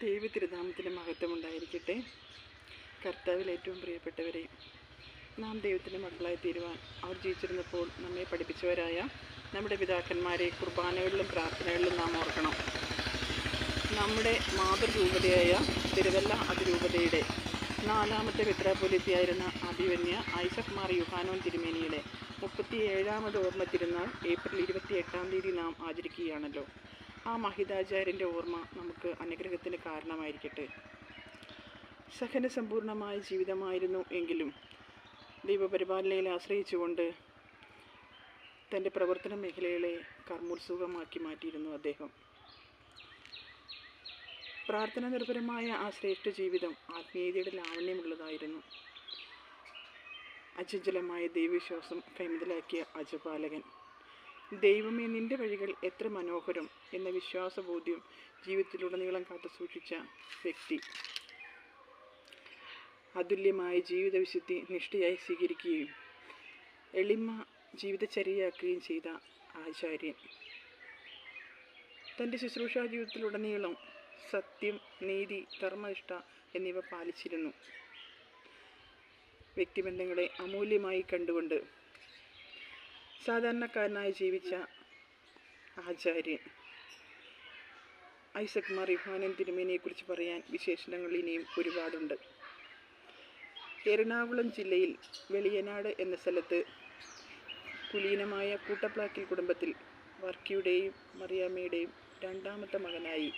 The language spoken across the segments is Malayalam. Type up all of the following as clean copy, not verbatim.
ദൈവ തിരുനാമത്തിന് മഹത്വമുണ്ടായിരിക്കട്ടെ. കർത്താവിൽ ഏറ്റവും പ്രിയപ്പെട്ടവരെ, നാം ദൈവത്തിൻ്റെ മക്കളായി തീരുവാൻ അവർ ജീവിച്ചിരുന്നപ്പോൾ നമ്മെ പഠിപ്പിച്ചവരായ നമ്മുടെ പിതാക്കന്മാരെ കുർബാനകളിലും പ്രാർത്ഥനകളിലും നാം ഓർക്കണം. നമ്മുടെ മാതൃരൂപതയായ തിരുവല്ല അതിരൂപതയുടെ 4ാമത്തെ മെത്രാപ്പൊലീത്തയായിരുന്ന അഭിവന്യ ഐസക് മാർ യുഹാനോൻ തിരുമേനിയുടെ 37ാമത് ഓർമ്മ തിരുനാൾ ഏപ്രിൽ 28-ാം തീയതി നാം ആചരിക്കുകയാണല്ലോ. ആ മഹിതാചാര്യൻ്റെ ഓർമ്മ നമുക്ക് അനുഗ്രഹത്തിന് കാരണമായിരിക്കട്ടെ. സഹനസമ്പൂർണമായ ജീവിതമായിരുന്നു എങ്കിലും ദൈവപരിപാലനയിൽ ആശ്രയിച്ചുകൊണ്ട് തൻ്റെ പ്രവർത്തന മേഖലകളെ കർമ്മോത്സുകമാക്കി മാറ്റിയിരുന്നു അദ്ദേഹം. പ്രാർത്ഥന നിർഭരമായ ആ ശ്രേഷ്ഠ ജീവിതം ആത്മീയതയുടെ ലാവണ്യമുള്ളതായിരുന്നു. അചഞ്ചലമായ ദൈവവിശ്വാസം കൈമുതലാക്കിയ അജപാലകൻ. ദൈവമേ, നിൻ്റെ വഴികൾ എത്ര മനോഹരം എന്ന വിശ്വാസബോധ്യം ജീവിതത്തിലുടനീളം കാത്തു സൂക്ഷിച്ച വ്യക്തി. അതുല്യമായ ജീവിതവിശുദ്ധി നിഷ്ഠയായി സ്വീകരിക്കുകയും എളിമ ജീവിതചര്യയാക്കുകയും ചെയ്ത ആചാര്യൻ തൻ്റെ ശുശ്രൂഷാ ജീവിതത്തിലുടനീളം സത്യം, നീതി, ധർമ്മനിഷ്ഠ എന്നിവ പാലിച്ചിരുന്നു. വ്യക്തിബന്ധങ്ങളെ അമൂല്യമായി കണ്ടുകൊണ്ട് സാധാരണക്കാരനായി ജീവിച്ച ആചാര്യൻ ഐസക് മാർ യുഹാനോൻ തിരുമേനിയെക്കുറിച്ച് പറയാൻ വിശേഷണങ്ങൾ ഇനിയും ഒരുപാടുണ്ട്. എറണാകുളം ജില്ലയിൽ വെളിയനാട് എന്ന സ്ഥലത്ത് കുലീനമായ കൂട്ടപ്ലാക്കിൽ കുടുംബത്തിൽ വർക്കിയുടെയും മറിയാമ്മയുടെയും 2ാമത്തെ മകനായി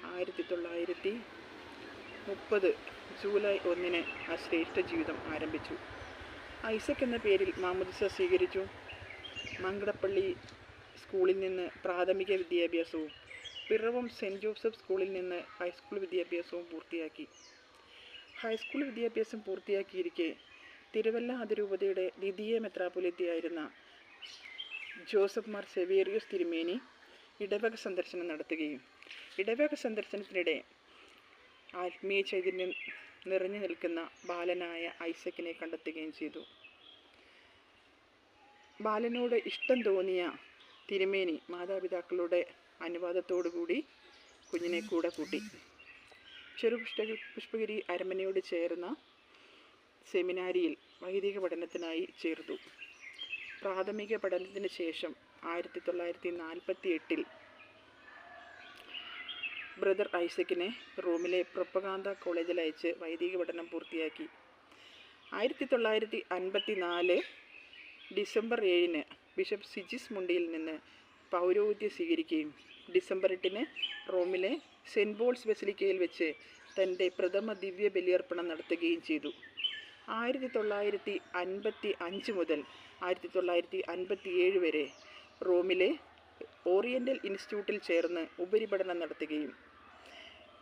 1930 ജൂലൈ 1 ആ ശ്രേഷ്ഠ ജീവിതം ആരംഭിച്ചു. ഐസക് എന്ന പേരിൽ മാമോദിസ സ്വീകരിച്ചു. മങ്കടപ്പള്ളി സ്കൂളിൽ നിന്ന് പ്രാഥമിക വിദ്യാഭ്യാസവും പിറവം സെൻറ്റ് ജോസഫ് സ്കൂളിൽ നിന്ന് ഹൈസ്കൂൾ വിദ്യാഭ്യാസവും പൂർത്തിയാക്കി. ഹൈസ്കൂൾ വിദ്യാഭ്യാസം പൂർത്തിയാക്കിയിരിക്കെ തിരുവല്ല അതിരൂപതയുടെ ദ്വിതീയ മെത്രാപ്പൊലീത്തയായിരുന്ന ജോസഫ് മാർ സെവേറിയോസ് തിരുമേനി ഇടവക സന്ദർശനം നടത്തുകയും ഇടവക സന്ദർശനത്തിനിടെ ആത്മീയ ചൈതന്യം നിറഞ്ഞു നിൽക്കുന്ന ബാലനായ ഐസക്കിനെ കണ്ടെത്തുകയും ചെയ്തു. ബാലനോട് ഇഷ്ടം തോന്നിയ തിരുമേനി മാതാപിതാക്കളുടെ അനുവാദത്തോടുകൂടി കുഞ്ഞിനെ കൂടെ കൂട്ടി പുഷ്പഗിരി അരമനയോട് ചേർന്ന സെമിനാരിയിൽ വൈദിക പഠനത്തിനായി ചേർത്തു. പ്രാഥമിക പഠനത്തിന് ശേഷം 1948 ബ്രദർ ഐസക്കിനെ റോമിലെ പ്രൊപ്പഗാന്ത കോളേജിൽ അയച്ച് വൈദിക പഠനം പൂർത്തിയാക്കി. 1954 ഡിസംബർ 7 ബിഷപ്പ് സിജിസ് മുണ്ടിയിൽ നിന്ന് പൗരോഹിത്യം സ്വീകരിക്കുകയും ഡിസംബർ 8 റോമിലെ സെൻറ്റ് പോൾസ് ബസിലിക്കയിൽ വെച്ച് തൻ്റെ പ്രഥമ ദിവ്യ ബലിയർപ്പണം നടത്തുകയും ചെയ്തു. 1955 മുതൽ 1957 വരെ റോമിലെ ഓറിയൻ്റൽ ഇൻസ്റ്റിറ്റ്യൂട്ടിൽ ചേർന്ന് ഉപരിപഠനം നടത്തുകയും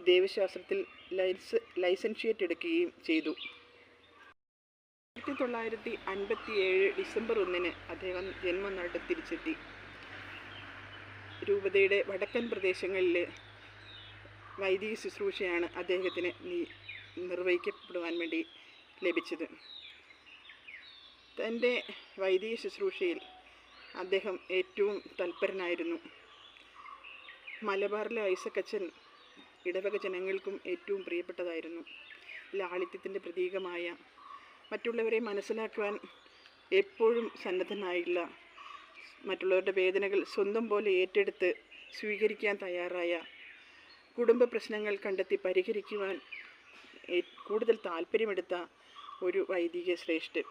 ദൈവശാസ്ത്രത്തിൽ ലൈസൻഷ്യേറ്റ് എടുക്കുകയും ചെയ്തു. 1957 ഡിസംബർ 1 അദ്ദേഹം ജന്മനാട്ടിൽ തിരിച്ചെത്തി. രൂപതയുടെ വടക്കൻ പ്രദേശങ്ങളിൽ വൈദിക ശുശ്രൂഷയാണ് അദ്ദേഹത്തിന് നിർവഹിക്കപ്പെടുവാൻ വേണ്ടി ലഭിച്ചത്. തൻ്റെ വൈദിക ശുശ്രൂഷയിൽ അദ്ദേഹം ഏറ്റവും തൽപരനായിരുന്നു. മലബാറിലെ ഐസക് അച്ഛൻ ഇടവക ജനങ്ങൾക്കും ഏറ്റവും പ്രിയപ്പെട്ടതായിരുന്നു. ലാളിത്യത്തിൻ്റെ പ്രതീകമായ, മറ്റുള്ളവരെ മനസ്സിലാക്കുവാൻ എപ്പോഴും സന്നദ്ധനായുള്ള, മറ്റുള്ളവരുടെ വേദനകൾ സ്വന്തം പോലെ ഏറ്റെടുത്ത് സ്വീകരിക്കാൻ തയ്യാറായ, കുടുംബ പ്രശ്നങ്ങൾ കണ്ടെത്തി പരിഹരിക്കുവാൻ കൂടുതൽ താല്പര്യമെടുത്ത ഒരു വൈദിക ശ്രേഷ്ഠൻ.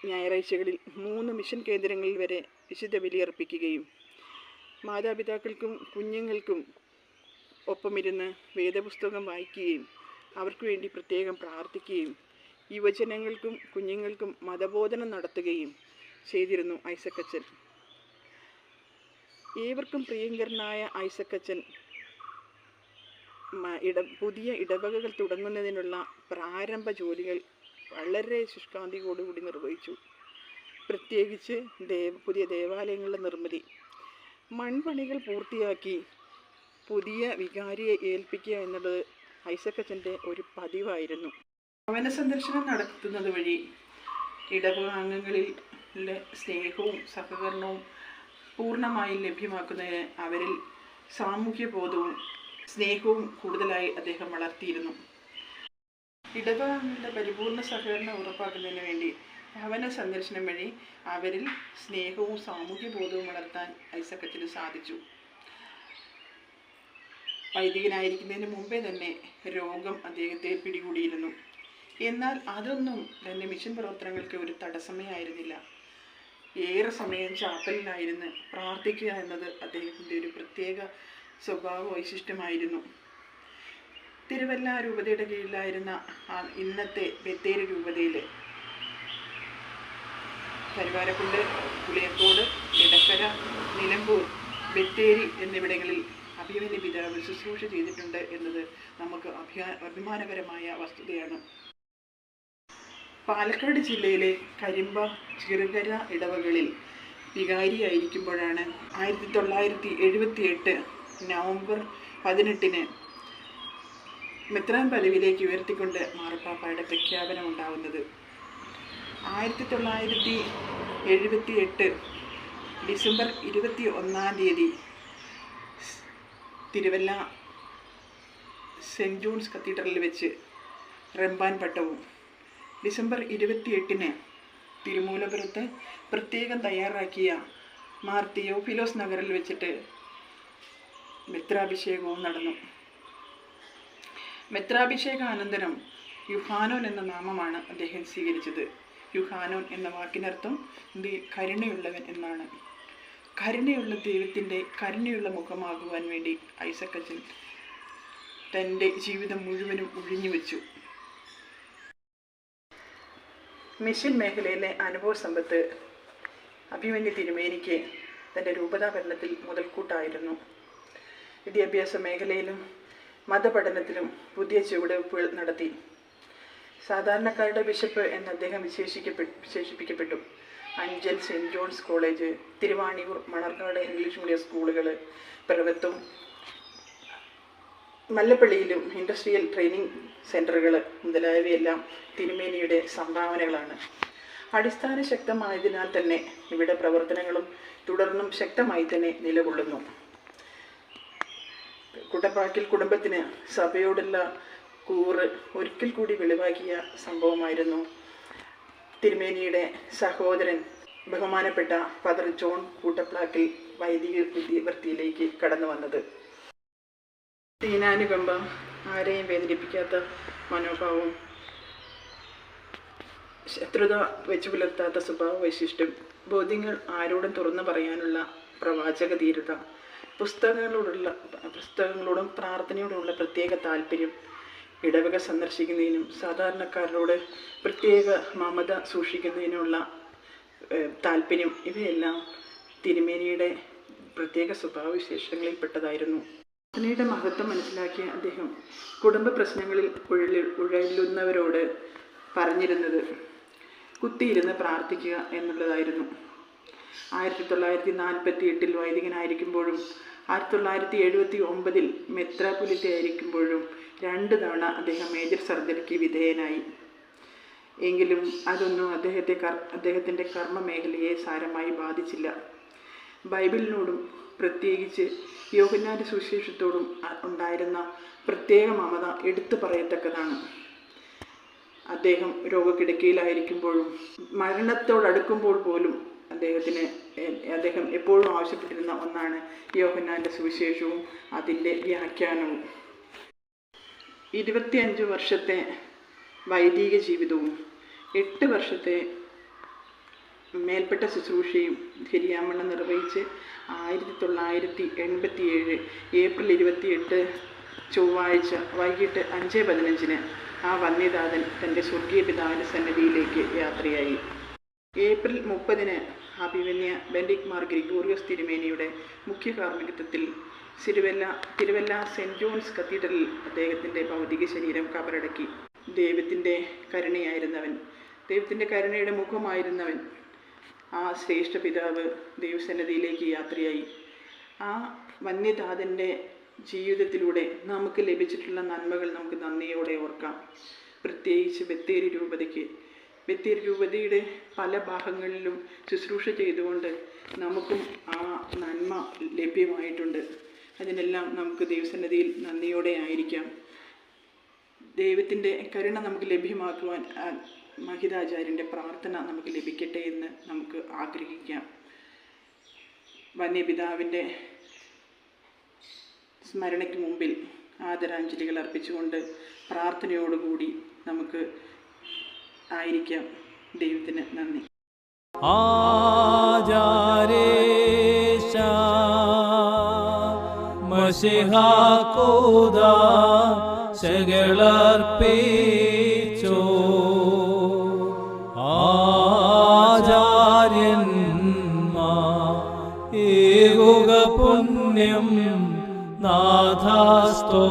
ഞായറാഴ്ചകളിൽ 3 മിഷൻ കേന്ദ്രങ്ങളിൽ വരെ വിശുദ്ധ ബലിയർപ്പിക്കുകയും മാതാപിതാക്കൾക്കും കുഞ്ഞുങ്ങൾക്കും ഒപ്പമിരുന്ന് വേദപുസ്തകം വായിക്കുകയും അവർക്ക് വേണ്ടി പ്രത്യേകം പ്രാർത്ഥിക്കുകയും യുവജനങ്ങൾക്കും കുഞ്ഞുങ്ങൾക്കും മതബോധനം നടത്തുകയും ചെയ്തിരുന്നു ഐസക് അച്ഛൻ. ഏവർക്കും പ്രിയങ്കരനായ ഐസക് അച്ഛൻ പുതിയ ഇടവകകൾ തുടങ്ങുന്നതിനുള്ള പ്രാരംഭ ജോലികൾ വളരെ ശുഷ്കാന്തിയോടുകൂടി നിർവഹിച്ചു. പ്രത്യേകിച്ച് പുതിയ ദേവാലയങ്ങളുടെ നിർമ്മിതി, മൺപണികൾ പൂർത്തിയാക്കി പുതിയ വികാരിയെ ഏൽപ്പിക്കുക എന്നുള്ളത് ഐസക് അച്ഛൻ്റെ ഒരു പതിവായിരുന്നു. ഭവന സന്ദർശനം നടത്തുന്നത് വഴി ഇടവകാംഗങ്ങളിൽ സ്നേഹവും സഹകരണവും പൂർണ്ണമായും ലഭ്യമാക്കുന്നതിന് അവരിൽ സാമൂഹ്യ ബോധവും സ്നേഹവും കൂടുതലായി അദ്ദേഹം വളർത്തിയിരുന്നു. ഇടവകകളുടെ പരിപൂർണ സഹകരണം ഉറപ്പാക്കുന്നതിന് വേണ്ടി ഭവന സന്ദർശനം വഴി അവരിൽ സ്നേഹവും സാമൂഹ്യ ബോധവും വളർത്താൻ ഐസക് അച്ചന് സാധിച്ചു. വൈദികനായിരിക്കുന്നതിന് മുമ്പേ തന്നെ രോഗം അദ്ദേഹത്തെ പിടികൂടിയിരുന്നു. എന്നാൽ അതൊന്നും തൻ്റെ മിഷൻ പ്രവർത്തനങ്ങൾക്ക് ഒരു തടസ്സമേ ആയിരുന്നില്ല. ഏറെ സമയം ചാപ്പലിലായിരുന്ന് പ്രാർത്ഥിക്കുക എന്നത് അദ്ദേഹത്തിൻ്റെ ഒരു പ്രത്യേക സ്വഭാവ വൈശിഷ്ട്യമായിരുന്നു. തിരുവല്ല രൂപതയുടെ കീഴിലായിരുന്ന ഇന്നത്തെ ബത്തേരി രൂപതയിൽ കരുവാരക്കുണ്ട്, പുളിയത്തോട്, എടക്കര, നിലമ്പൂർ, ബത്തേരി എന്നിവിടങ്ങളിൽ അഭിമന്യ പിതാവ് ശുശ്രൂഷ ചെയ്തിട്ടുണ്ട് എന്നത് നമുക്ക് അഭിമാനകരമായ വസ്തുതയാണ്. പാലക്കാട് ജില്ലയിലെ കരിമ്പ, ചെറുകര ഇടവകളിൽ വികാരിയായിരിക്കുമ്പോഴാണ് 1978 നവംബർ 18 മെത്രാൻ പദവിയിലേക്ക് ഉയർത്തിക്കൊണ്ട് മാർപ്പാപ്പയുടെ പ്രഖ്യാപനം ഉണ്ടാവുന്നത്. 1978 ഡിസംബർ 21 തിരുവല്ല സെൻറ്റ് ജോൺസ് കത്തീഡ്രലിൽ വെച്ച് റംബാൻ പട്ടവും, ഡിസംബർ 28 തിരുമൂലപുരത്ത് പ്രത്യേകം തയ്യാറാക്കിയ മാർ തിയോഫിലോസ് നഗറിൽ വെച്ചിട്ട് മെത്രാഭിഷേകവും നടന്നു. മെത്രാഭിഷേകാനന്തരം യുഹാനോൻ എന്ന നാമമാണ് അദ്ദേഹം സ്വീകരിച്ചത്. യുഹാനോൻ എന്ന വാക്കിനർത്ഥം കരുണയുള്ളവൻ എന്നാണ്. കരുണയുള്ള ദൈവത്തിൻ്റെ കരുണയുള്ള മുഖമാകുവാൻ വേണ്ടി ഐസക് അച്ചൻ തൻ്റെ ജീവിതം മുഴുവനും ഒഴിഞ്ഞുവെച്ചു. മിഷൻ മേഖലയിലെ അനുഭവ സമ്പത്ത് അഭിമന്യ തിരുമേനിക്ക് തൻ്റെ രൂപതാ ഭരണത്തിൽ മുതൽക്കൂട്ടായിരുന്നു. വിദ്യാഭ്യാസ മേഖലയിലും മതപഠനത്തിലും പുതിയ ചുവടുവെപ്പുകൾ നടത്തി. സാധാരണക്കാരുടെ ബിഷപ്പ് എന്ന് അദ്ദേഹം വിശേഷിപ്പിക്കപ്പെട്ടു. Anchal saint Johns college, Thiruvaniyoor Manarcad English medium സ്കൂളുകൾ, പിറവത്തും മല്ലപ്പള്ളിയിലും ഇൻഡസ്ട്രിയൽ ട്രെയിനിങ് സെൻ്ററുകൾ മുതലായവയെല്ലാം തിരുമേനിയുടെ സംഭാവനകളാണ്. അടിസ്ഥാന ശക്തമായതിനാൽ തന്നെ ഇവിടെ പ്രവർത്തനങ്ങളും തുടർന്നും ശക്തമായി തന്നെ നിലകൊള്ളുന്നു. കുട്ടപ്പാക്കിൽ കുടുംബത്തിന് സഭയോടുള്ള കൂറ് ഒരിക്കൽ കൂടി വെളിവാക്കിയ സംഭവമായിരുന്നു തിരുമേനിയുടെ സഹോദരൻ ബഹുമാനപ്പെട്ട ഫാദർ ജോൺ കൂട്ടപ്ലാക്കിൽ വൈദിക വൃത്തിയിലേക്ക് കടന്നു വന്നത്. ദീനാനുകമ്പ, ആരെയും വേദനിപ്പിക്കാത്ത മനോഭാവം, ശത്രുത വെച്ചു പുലർത്താത്ത സ്വഭാവ വൈശിഷ്ട്യം, ബോധ്യങ്ങൾ ആരോടും തുറന്നു പറയാനുള്ള പ്രവാചക ധീരത, പുസ്തകങ്ങളോടും പ്രാർത്ഥനയോടുമുള്ള പ്രത്യേക താല്പര്യം, ഇടവക സന്ദർശിക്കുന്നതിനും സാധാരണക്കാരോട് പ്രത്യേക മമത സൂക്ഷിക്കുന്നതിനുള്ള താല്പര്യം, ഇവയെല്ലാം തിരുമേനിയുടെ പ്രത്യേക സ്വഭാവവിശേഷങ്ങളിൽപ്പെട്ടതായിരുന്നു. പ്രാർത്ഥനയുടെ മഹത്വം മനസ്സിലാക്കിയ അദ്ദേഹം കുടുംബ പ്രശ്നങ്ങളിൽ ഉഴലുന്നവരോട് പറഞ്ഞിരുന്നത് കുത്തിയിരുന്ന് പ്രാർത്ഥിക്കുക എന്നുള്ളതായിരുന്നു. 1948 വൈദികനായിരിക്കുമ്പോഴും 1979 മെത്രാപ്പൊലീത്ത ആയിരിക്കുമ്പോഴും 2 തവണ അദ്ദേഹം മേജർ സർജറിക്ക് വിധേയനായി. എങ്കിലും അതൊന്നും അദ്ദേഹത്തിൻ്റെ കർമ്മ മേഖലയെ സാരമായി ബാധിച്ചില്ല. ബൈബിളിനോടും പ്രത്യേകിച്ച് യോഹന്നാന്റെ സുവിശേഷത്തോടും ഉണ്ടായിരുന്ന പ്രത്യേക മമത എടുത്തു പറയത്തക്കതാണ്. അദ്ദേഹം രോഗക്കിടക്കയിലായിരിക്കുമ്പോഴും മരണത്തോടടുക്കുമ്പോൾ പോലും അദ്ദേഹം എപ്പോഴും ആവശ്യപ്പെട്ടിരുന്ന ഒന്നാണ് യോഹന്നാന്റെ സുവിശേഷവും അതിൻ്റെ വ്യാഖ്യാനവും. 25 വർഷത്തെ വൈദിക ജീവിതവും 8 വർഷത്തെ മേൽപ്പെട്ട ശുശ്രൂഷയും ശരിയാവണ്ണം നിർവഹിച്ച് 1987 ഏപ്രിൽ 28 ചൊവ്വാഴ്ച വൈകിട്ട് 5:15 ആ വന്യദാതൻ തൻ്റെ സ്വർഗീയ പിതാവിൻ്റെ സന്നിധിയിലേക്ക് യാത്രയായി. ഏപ്രിൽ 30 അഭിമന്യ ബെനഡിക്ട് മാർ ഗ്രിഗോറിയോസ് തിരുമേനിയുടെ മുഖ്യ കാർമ്മികത്വത്തിൽ തിരുവല്ല സെൻറ്റ് ജോൺസ് കത്തീഡ്രലിൽ അദ്ദേഹത്തിൻ്റെ ഭൗതിക ശരീരം കബറടക്കി. ദൈവത്തിൻ്റെ കരുണയായിരുന്നവൻ, ദൈവത്തിൻ്റെ കരുണയുടെ മുഖമായിരുന്നവൻ ആ ശ്രേഷ്ഠ പിതാവ് ദൈവസന്നിധിയിലേക്ക് യാത്രയായി. ആ വന്യദാതൻ്റെ ജീവിതത്തിലൂടെ നമുക്ക് ലഭിച്ചിട്ടുള്ള നന്മകൾ നമുക്ക് നന്ദിയോടെ ഓർക്കാം. പ്രത്യേകിച്ച് ബത്തേരി രൂപതയുടെ പല ഭാഗങ്ങളിലും ശുശ്രൂഷ ചെയ്തുകൊണ്ട് നമുക്കും ആ നന്മ ലഭ്യമായിട്ടുണ്ട്. അതിനെല്ലാം നമുക്ക് ദൈവസന്നിധിയിൽ നന്ദിയോടെ ആയിരിക്കാം. ദൈവത്തിൻ്റെ കരുണ നമുക്ക് ലഭ്യമാക്കുവാൻ മഹിതാചാര്യൻ്റെ പ്രാർത്ഥന നമുക്ക് ലഭിക്കട്ടെ എന്ന് നമുക്ക് ആഗ്രഹിക്കാം. വന്യപിതാവിൻ്റെ സ്മരണയ്ക്ക് മുമ്പിൽ ആദരാഞ്ജലികൾ അർപ്പിച്ചുകൊണ്ട് പ്രാർത്ഥനയോടുകൂടി നമുക്ക് ആയിരിക്കാം. ദൈവത്തിന് നന്ദി. ആചാരേശ മശിഹാകൂദാ ശകളർപ്പിച്ചോ ആചാര്യന്മാർ ഏകുക പുണ്യം നാഥാസ്തോ